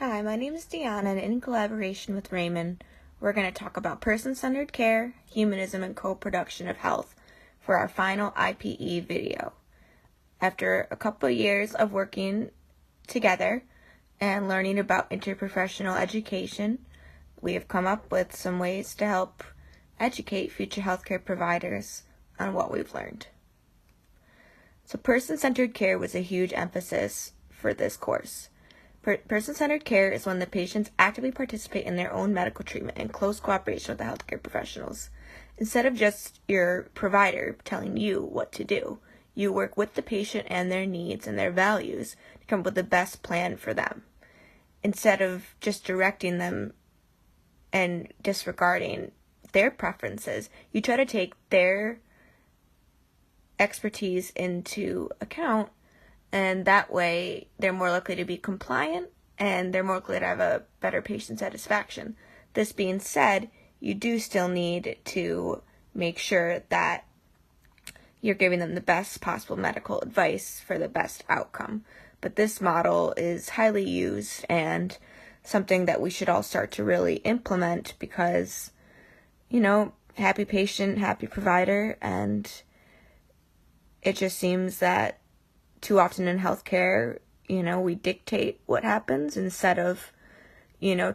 Hi, my name is Deanna, and in collaboration with Raymond, we're going to talk about person-centered care, humanism, and co-production of health for our final IPE video. After a couple of years of working together and learning about interprofessional education, we have come up with some ways to help educate future healthcare providers on what we've learned. So person-centered care was a huge emphasis for this course. Person-centered care is when the patients actively participate in their own medical treatment in close cooperation with the healthcare professionals. Instead of just your provider telling you what to do, you work with the patient and their needs and their values to come up with the best plan for them. Instead of just directing them and disregarding their preferences, you try to take their expertise into account, and that way they're more likely to be compliant and they're more likely to have a better patient satisfaction. This being said, you do still need to make sure that you're giving them the best possible medical advice for the best outcome. But this model is highly used and something that we should all start to really implement because, happy patient, happy provider, and it just seems that too often in healthcare, we dictate what happens instead of,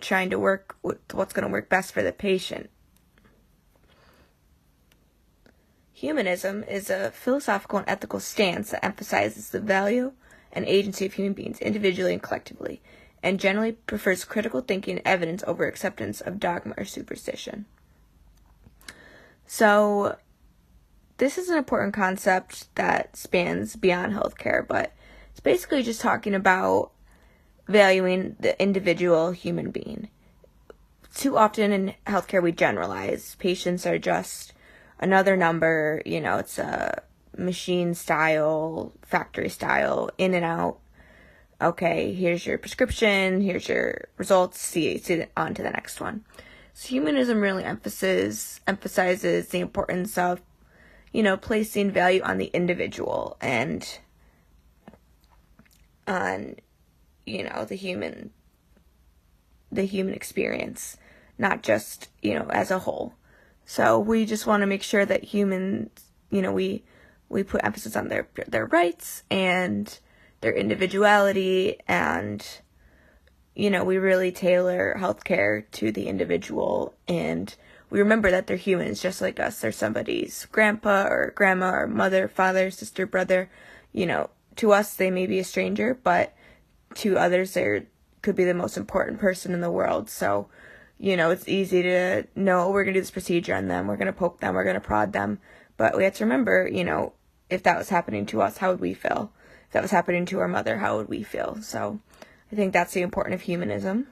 trying to work with what's going to work best for the patient. Humanism is a philosophical and ethical stance that emphasizes the value and agency of human beings individually and collectively, and generally prefers critical thinking and evidence over acceptance of dogma or superstition. So, this is an important concept that spans beyond healthcare, but it's basically just talking about valuing the individual human being. Too often in healthcare we generalize. Patients are just another number, it's a machine style, factory style, in and out. Okay, here's your prescription, here's your results, see on to the next one. So humanism really emphasizes the importance of placing value on the individual and on, the human experience, not just, as a whole. So we just want to make sure that humans, we put emphasis on their rights and their individuality, and, we really tailor healthcare to the individual, and we remember that they're humans just like us. They're somebody's grandpa or grandma or mother, father, sister, brother. To us, they may be a stranger, but to others, they could be the most important person in the world. So, it's easy to know we're going to do this procedure on them. We're going to poke them. We're going to prod them. But we have to remember, if that was happening to us, how would we feel? If that was happening to our mother, how would we feel? So I think that's the importance of humanism.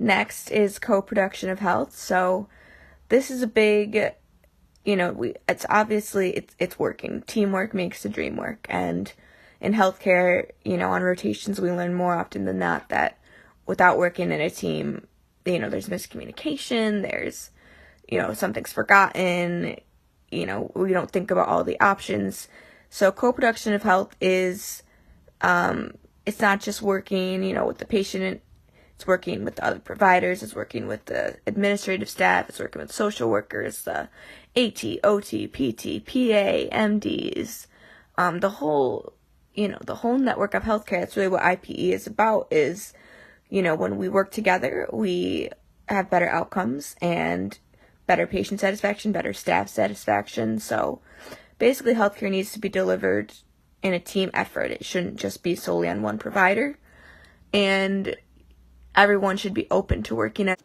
Next is co-production of health. So this is a big, it's obviously, it's working. Teamwork makes the dream work. And in healthcare, on rotations, we learn more often than not that without working in a team, there's miscommunication, there's, something's forgotten, we don't think about all the options. So co-production of health is, it's not just working, with the patient. It's working with the other providers, it's working with the administrative staff, it's working with social workers, the AT, OT, PT, PA, MDs, the whole network of healthcare. That's really what IPE is about, is, when we work together, we have better outcomes and better patient satisfaction, better staff satisfaction. So basically healthcare needs to be delivered in a team effort. It shouldn't just be solely on one provider. And everyone should be open to working at.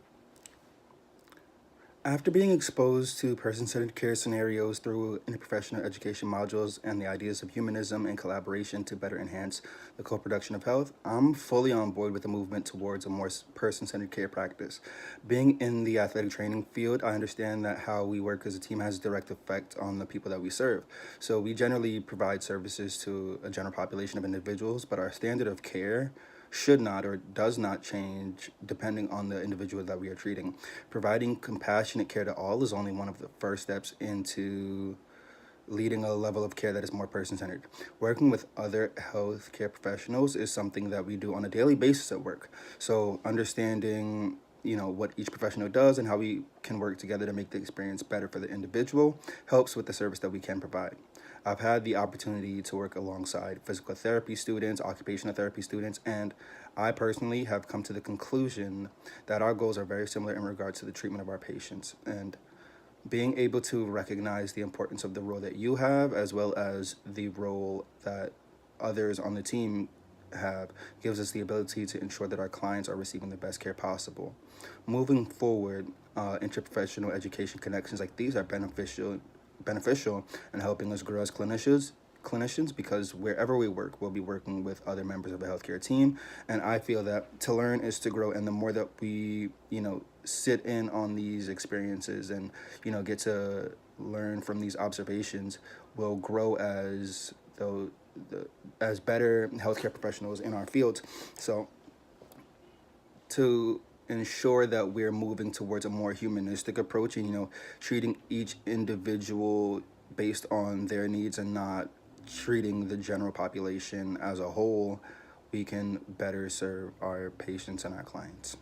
After being exposed to person-centered care scenarios through interprofessional education modules and the ideas of humanism and collaboration to better enhance the co-production of health, I'm fully on board with the movement towards a more person-centered care practice. Being in the athletic training field, I understand that how we work as a team has a direct effect on the people that we serve. So we generally provide services to a general population of individuals, but our standard of care should not or does not change depending on the individual that we are treating. Providing compassionate care to all is only one of the first steps into leading a level of care that is more person-centered. Working with other healthcare professionals is something that we do on a daily basis at work. So understanding, what each professional does and how we can work together to make the experience better for the individual helps with the service that we can provide. I've had the opportunity to work alongside physical therapy students, occupational therapy students, and I personally have come to the conclusion that our goals are very similar in regards to the treatment of our patients. And being able to recognize the importance of the role that you have as well as the role that others on the team have gives us the ability to ensure that our clients are receiving the best care possible. Moving forward, interprofessional education connections like these are beneficial in helping us grow as clinicians because wherever we work, we'll be working with other members of the healthcare team. And I feel that to learn is to grow. And the more that we, sit in on these experiences and, get to learn from these observations, we'll grow as as better healthcare professionals in our fields. So to ensure that we're moving towards a more humanistic approach and treating each individual based on their needs and not treating the general population as a whole, we can better serve our patients and our clients.